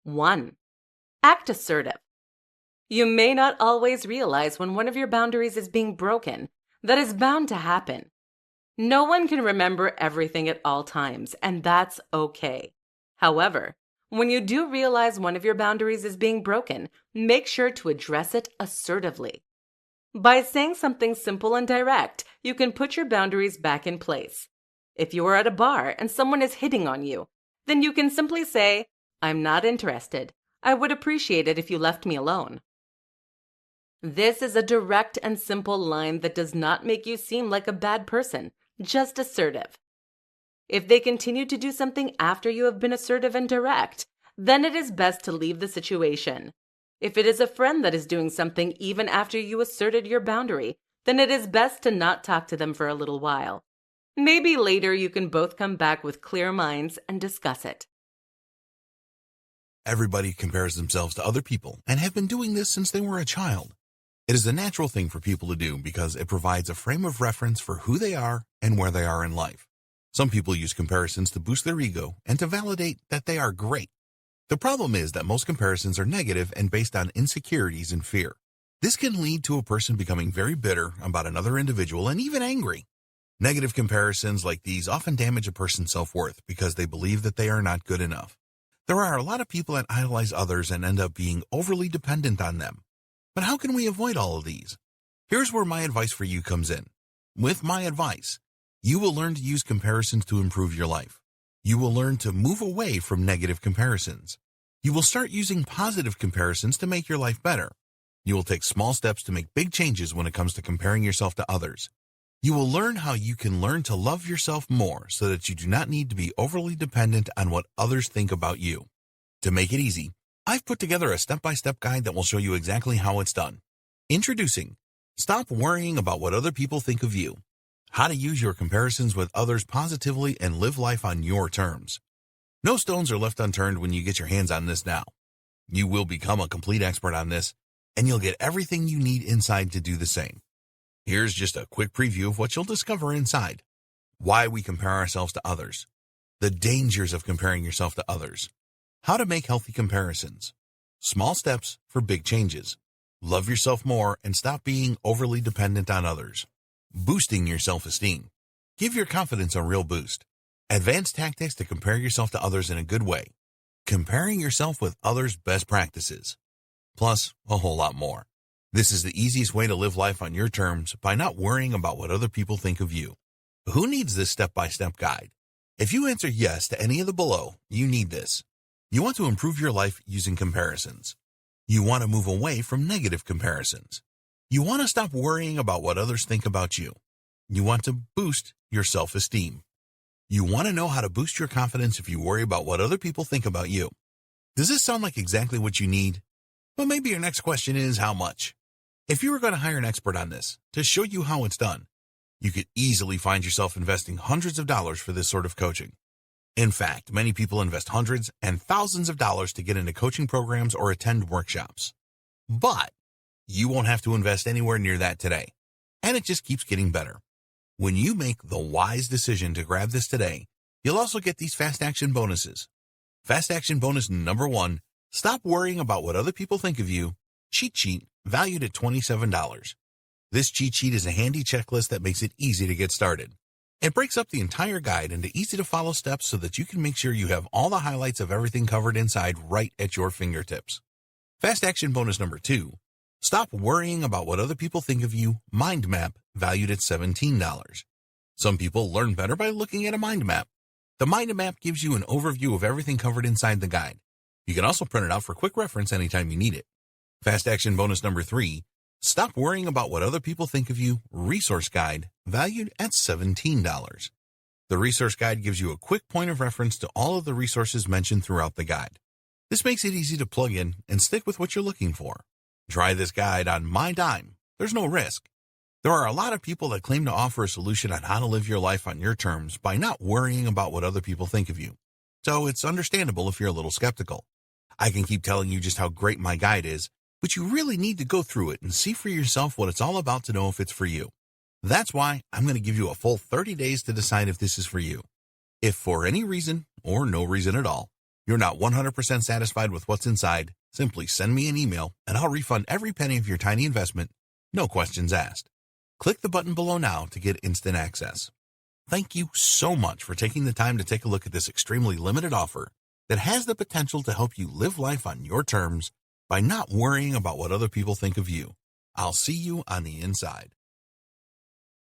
1. Act assertive. You may not always realize when one of your boundaries is being broken. That is bound to happen. No one can remember everything at all times, and that's okay. However, when you do realize one of your boundaries is being broken, make sure to address it assertively. By saying something simple and direct, you can put your boundaries back in place. If you are at a bar and someone is hitting on you, then you can simply say, "I'm not interested. I would appreciate it if you left me alone." This is a direct and simple line that does not make you seem like a bad person, just assertive. If they continue to do something after you have been assertive and direct, then it is best to leave the situation. If it is a friend that is doing something even after you asserted your boundary, then it is best to not talk to them for a little while. Maybe later you can both come back with clear minds and discuss it. Everybody compares themselves to other people and have been doing this since they were a child. It is a natural thing for people to do because it provides a frame of reference for who they are and where they are in life. Some people use comparisons to boost their ego and to validate that they are great. The problem is that most comparisons are negative and based on insecurities and fear. This can lead to a person becoming very bitter about another individual and even angry. Negative comparisons like these often damage a person's self-worth because they believe that they are not good enough. There are a lot of people that idolize others and end up being overly dependent on them. But how can we avoid all of these? Here's where my advice for you comes in. With my advice, you will learn to use comparisons to improve your life. You will learn to move away from negative comparisons. You will start using positive comparisons to make your life better. You will take small steps to make big changes when it comes to comparing yourself to others. You will learn how you can learn to love yourself more so that you do not need to be overly dependent on what others think about you. To make it easy, I've put together a step-by-step guide that will show you exactly how it's done. Introducing, Stop Worrying About What Other People Think of You. How to use your comparisons with others positively and live life on your terms. No stones are left unturned when you get your hands on this now. You will become a complete expert on this, and you'll get everything you need inside to do the same. Here's just a quick preview of what you'll discover inside. Why we compare ourselves to others. The dangers of comparing yourself to others. How to make healthy comparisons. Small steps for big changes. Love yourself more and stop being overly dependent on others. Boosting your self-esteem. Give your confidence a real boost. Advanced tactics to compare yourself to others in a good way. Comparing yourself with others' best practices. Plus, a whole lot more. This is the easiest way to live life on your terms by not worrying about what other people think of you. Who needs this step-by-step guide? If you answer yes to any of the below, you need this. You want to improve your life using comparisons. You want to move away from negative comparisons. You want to stop worrying about what others think about you. You want to boost your self-esteem. You want to know how to boost your confidence if you worry about what other people think about you. Does this sound like exactly what you need? Well, maybe your next question is how much? If you were going to hire an expert on this to show you how it's done, you could easily find yourself investing hundreds of dollars for this sort of coaching. In fact, many people invest hundreds and thousands of dollars to get into coaching programs or attend workshops. But you won't have to invest anywhere near that today. And it just keeps getting better. When you make the wise decision to grab this today, you'll also get these fast action bonuses. Fast action bonus number 1, Stop Worrying About What Other People Think of You, cheat sheet valued at $27. This cheat sheet is a handy checklist that makes it easy to get started. It breaks up the entire guide into easy-to-follow steps so that you can make sure you have all the highlights of everything covered inside right at your fingertips. Fast action bonus number 2, Stop Worrying About What Other People Think of You mind map valued at $17. Some people learn better by looking at a mind map. The mind map gives you an overview of everything covered inside the guide. You can also print it out for quick reference anytime you need it. Fast action bonus number 3, Stop Worrying About What Other People Think of You resource guide valued at $17. The resource guide gives you a quick point of reference to all of the resources mentioned throughout the guide. This makes it easy to plug in and stick with what you're looking for. Try this guide on my dime. There's no risk. There are a lot of people that claim to offer a solution on how to live your life on your terms by not worrying about what other people think of you. So it's understandable if you're a little skeptical. I can keep telling you just how great my guide is, but you really need to go through it and see for yourself what it's all about to know if it's for you. That's why I'm going to give you a full 30 days to decide if this is for you. If for any reason, or no reason at all, You're not 100% satisfied with what's inside? Simply send me an email and I'll refund every penny of your tiny investment, no questions asked. Click the button below now to get instant access. Thank you so much for taking the time to take a look at this extremely limited offer that has the potential to help you live life on your terms by not worrying about what other people think of you. I'll see you on the inside.